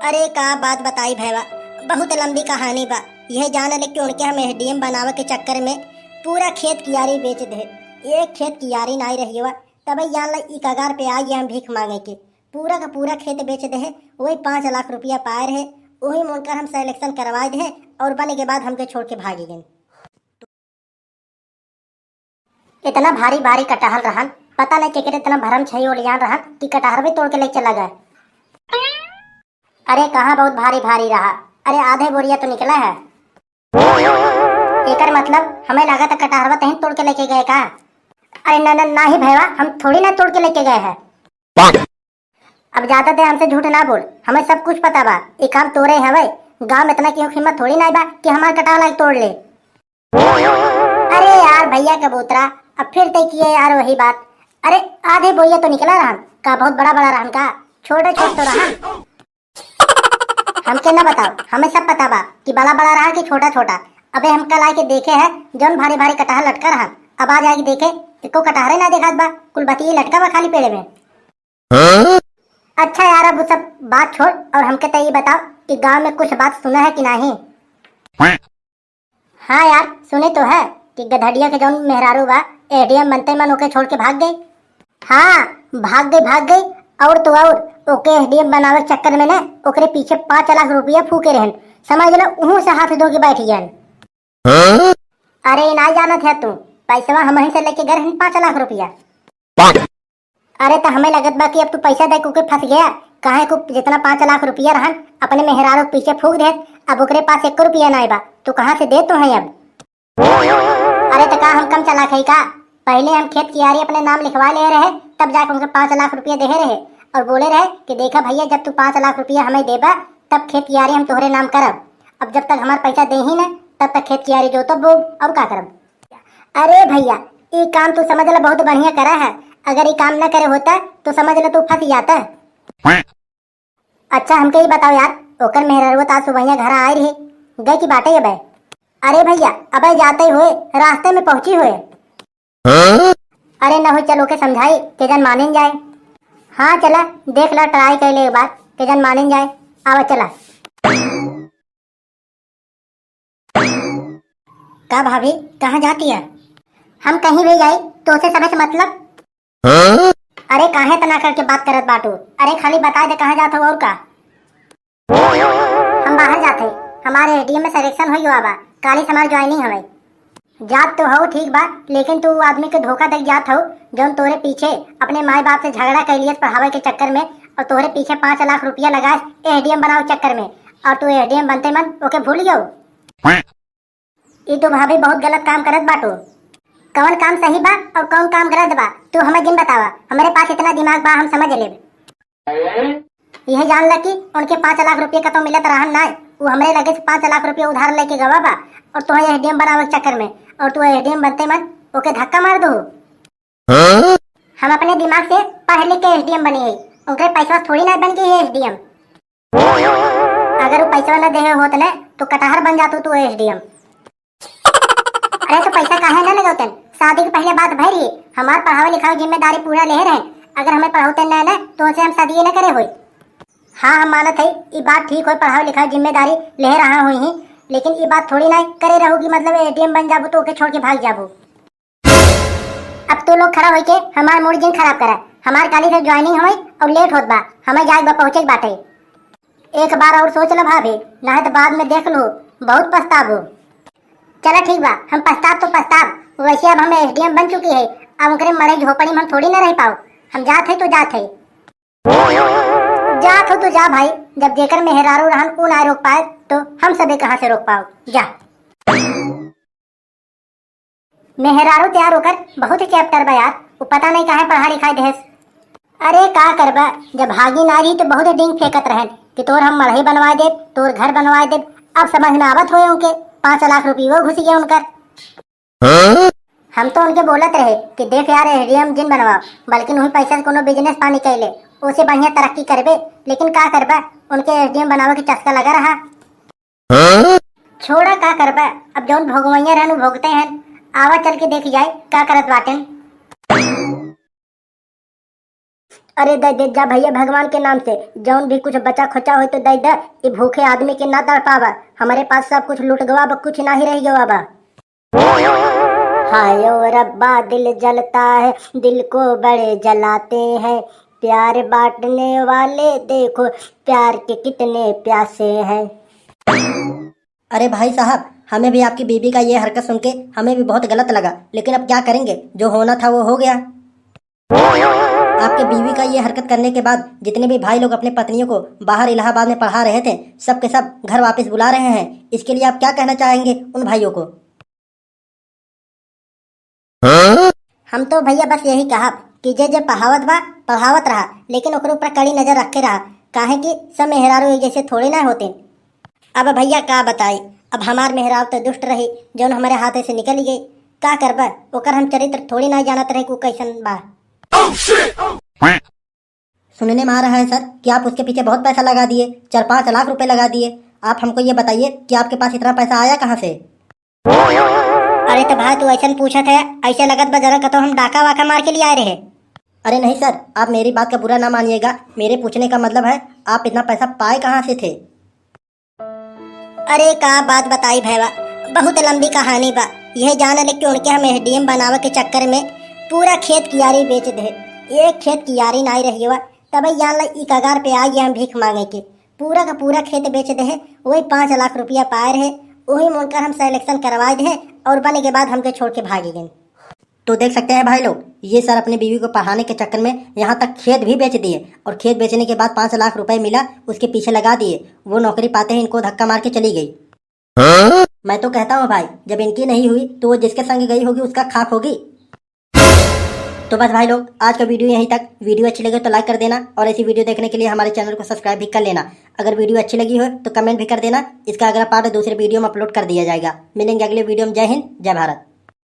अरे का बात बताई भैया, बहुत लंबी कहानी बा। यह जान ले कि उनके हम एसडीएम बनावे के चक्कर में पूरा खेत कियारी बेच दे। एक खेत कियारी नहीं रही हुआ तब जान ला ई कगार पे आई हम भीख मांगे के पूरा का पूरा खेत बेच दे। वही 5 लाख रुपया पाए रहे, वही मुनकर हम सिलेक्शन करवा दे और बने के बाद हमके छोड़ के भागी गए। इतना भारी भारी कटहल रहन, पता नहीं केकरे इतना भरम छई ओलियान रहन कि कटहल भी तोड़ के ले चला गए। अरे कहाँ बहुत भारी भारी रहा, अरे आधे बोरिया तो निकला है। एकर मतलब हमें लगा था कटहरवा तहीं तोड़ के लेके गए का। अरे ना ही भैया, हम थोड़ी ना तोड़ के लेके गए हैं। अब ज्यादा दे हमसे झूठ ना बोल, हमें सब कुछ पता बा। ये काम तोरे हवे, गांव में इतना क्यों हिम्मत थोड़ी ना बा कि हमारा कटहल तोड़ ले। अरे यार भैया कबूतरा, अब फिर तय किए यार वही बात। अरे आधे बोरिया तो निकला रहन का, बहुत बड़ा बड़ा रहन का, छोटे छोटे तो रहन। हमके न बताओ, हमें सब पता बा कि बड़ा बड़ा रहा कि छोटा छोटा। अबे हम कल आके देखे है जौन भारी भारी कटहल लटका रहा, अब आज आके देखे एको कटहरे ना देखा बा, कुल बतिये लटका बा खाली पेड़ में। अच्छा यार अब वो सब बात छोड़ और हमके तो ये बताओ कि गांव में कुछ बात सुना है कि नहीं। हाँ यार सुने तो है कि गधड़िया के जौन मेहरारू बा एडीएम बनते मन ओके छोड़ के भाग गई। हाँ भाग गई और तो और ओके एसडीएम बनावे चक्कर में ना ओकरे पीछे 5 लाख रुपया फूके रहन, समझ लो उहू से हाथ धो के बैठ गयन। अरे ना जानत है तू, पैसा हम से लेके गए 5 लाख रुपया। अरे तो हमें लगत बा कि अब तू पैसा दे के फंस गया। कहे को जितना 5 लाख रुपया रहन अपने मेहरारू पीछे फूक दे, अब ओकरे पास 1 रुपया नहीं बा, तू कहाँ से दे तो है अब। अरे तो का हम कम चला खई का, पहले हम खेत कियारी अपने नाम लिखवा ले रहे, तब जाकर उनके 5 लाख रुपया दे रहे और बोले रहे कि देखा भैया जब तू 5 लाख रुपया हमें देबा तब खेत कियारी हम तोहरे नाम करब। अब जब तक हमारा पैसा दे ही ना तब तक खेत कियारी जो तब वो और का करब। अरे भैया ये काम तू समझ ला बहुत बढ़िया करा है, अगर ये काम न करे होता तो समझ ला तू फंस जाता। अच्छा हमके ये बताओ यार, ओकर मेहरारू आज सुबह घर आ रही गए की बाटे अब। अरे भैया अब जाते हुए रास्ते में पहुंची हुए। अरे न हो चलो के समझाई के जन माने जाए। हाँ चला देख ला, ट्राई कर ले एक बार के जन माने जाए। आवा चला। का भाभी कहाँ जाती है? हम कहीं भी जाई तो उसे समय से मतलब। अरे काहे तना करके बात करत बाटू, अरे खाली बता दे कहाँ जाता हो और का। हम बाहर जाते, हमारे एटीएम में सिलेक्शन हुई हुआ बा, काली हमारी ज्वाइनिंग हवे। जात तो हो ठीक बा, लेकिन तू आदमी के धोखा दे जात हो जौन तोरे पीछे अपने माई बाप से झगड़ा कर लिया पढ़ावे के चक्कर में और तोरे पीछे 5 लाख रुपया लगाए एसडीएम बनाओ चक्कर में, और तू एसडीएम बनते मन ओके भूल गयो। ये तो भाभी बहुत गलत काम करत बाटू। कौन काम सही बा और कौन काम गलत बा तू हमें जिन बतावा, हमारे पास इतना दिमाग बा हम समझ लेब। यह जान ला कि उनके 5 लाख रुपये का तो मिलत रहन ना, वो हमारे लगे से 5 लाख रुपया उधार लेके गवा बा और तुम्हें एसडीएम बनावे चक्कर में और तू एसडीएम बनते मन ओके धक्का मार दो। हम अपने दिमाग से पढ़ लिख के एसडीएम बनी है, उनके पैसा थोड़ी ना बन गई है एसडीएम। अगर वो पैसा न दे होते न तो कटहर बन जातो तू एसडीएम। अरे तो पैसा काहे ना लगावतन, शादी के पहले बात भरी हमार पढ़ावे लिखावे जिम्मेदारी पूरा ले रहे, अगर हमें पढ़ाते न तो उनसे हम शादी न करे हुई। हाँ हम मानत है ये बात ठीक हो, पढ़ावे लिखावे जिम्मेदारी ले रहा हुई ही, लेकिन ये बात थोड़ी ना करे रहोगी मतलब एटीएम बन जाबू तो ओके छोड़ के भाग जाबू। अब तो लोग खड़ा होई के हमार मूड जिन खराब करा, हमार काली से ज्वाइनिंग हुई और लेट होत बा, हमें जाए बा पहुंचे बाटे। एक बार और सोच लो भाभी, ना तो बाद में देख लो बहुत पछताबो। चला ठीक बा, हम पछताब तो पछताब, वैसे अब हम एसडीएम बन चुकी है, अब उनके मरे झोपड़ी में हम थोड़ी ना रह पाओ, हम जात है तो जात है। जात हो तो जा भाई, जब जेकर मेहरारू रहन को ना रोक पाए तो हम सभी कहाँ से रोक पाओ, जा। मेहरारू तैयार होकर बहुत ही चैप्टर बा यार, वो पता नहीं कहाँ पढ़ा लिखाई देस। अरे का करबा, जब भागी ना रही तो बहुत डिंग फेंकत रहन कि तोर हम मढ़ई बनवा दे, तोर घर बनवा दे। अब समझ में आवत हुए उनके 5 लाख रुपये वो घुस गए उनकर। हम तो उनके बोलत रहे कि देख यार एसडीएम जिन बनवा, बल्कि वही पैसा से कोनो बिजनेस पानी कैले उसे बढ़िया तरक्की करबे, लेकिन का करबा उनके एसडीएम बनावे के चस्का लगा रहा। छोड़ा का करबा, अब जौन भोगवैया रहन भोगते हैं, आवा चल के देख जाए का करत बाटेन। अरे दे दे जा भैया, भगवान के नाम से जौन भी कुछ बचा खोचा हो तो दे दे। ये भूखे आदमी के ना तड़पावा, हमारे पास सब कुछ लूट गवा बा, कुछ ना ही रह गवा बा। हाय ओ रब्बा दिल जलता है, दिल को बड़े जलाते हैं, प्यार बांटने वाले देखो प्यार के कितने प्यासे हैं। अरे भाई साहब, हमें भी आपकी बीवी का ये हरकत सुन के हमें भी बहुत गलत लगा, लेकिन अब क्या करेंगे, जो होना था वो हो गया। आपके बीवी का ये हरकत करने के बाद जितने भी भाई लोग अपने पत्नियों को बाहर इलाहाबाद में पढ़ा रहे थे, सब के सब घर वापस बुला रहे हैं। इसके लिए आप क्या कहना चाहेंगे उन भाइयों को? हम तो भैया बस यही कहा कि जे पढ़ावत बा पढ़ावत रहा, लेकिन ओकरे ऊपर कड़ी नजर रखे रहा, काहे कि सब मेहरारू एक जैसे थोड़े ना होते। अब भैया का बताई, अब हमार मेहराब तो दुष्ट रही, जौन हमारे हाथे से निकल गई। का करबा, ओकर हम चरित्र थोड़ी ना जानत रहे को कैसन बा। सुनने में आ रहा है सर कि आप उसके पीछे बहुत पैसा लगा दिए, 4-5 लाख रुपए लगा दिए। आप हमको ये बताइए कि आपके पास इतना पैसा आया कहाँ से? अरे तो भाई तू ऐसा पूछत है, ऐसे लगत बा जरा तो हम डाका वाका मार के लिए आए रहे। अरे नहीं सर, आप मेरी बात का बुरा ना मानिएगा, मेरे पूछने का मतलब है आप इतना पैसा पाए कहाँ से थे? अरे का बात बताई भैया, बहुत लंबी कहानी बा। यह जान ले कि उनके हम एडीएम बनावे के चक्कर में पूरा खेत कियारी बेच दे। एक खेत कियारी नहीं रही हुआ, तब जान ला ई कगार पे आई हम भीख मांगे के पूरा का पूरा खेत बेच दे। वही 5 लाख रुपया पाए रहे, वही मुनकर हम सिलेक्शन करवाए दे और बने के बाद हमके छोड़ के भागे गए। तो देख सकते हैं भाई लोग, ये सर अपने बीवी को पढ़ाने के चक्कर में यहाँ तक खेत भी बेच दिए, और खेत बेचने के बाद 5 लाख रुपए मिला उसके पीछे लगा दिए। वो नौकरी पाते ही इनको धक्का मार के चली गई। मैं तो कहता हूँ भाई, जब इनकी नहीं हुई तो वो जिसके संग गई होगी उसका खाक होगी। तो बस भाई लोग, आज का वीडियो यहीं तक। वीडियो अच्छी लगे तो लाइक कर देना, और ऐसी वीडियो देखने के लिए हमारे चैनल को सब्सक्राइब भी कर लेना। अगर वीडियो अच्छी लगी हो तो कमेंट भी कर देना, इसका अगला पार्ट दूसरे वीडियो में अपलोड कर दिया जाएगा। मिलेंगे अगले वीडियो में। जय हिंद, जय भारत।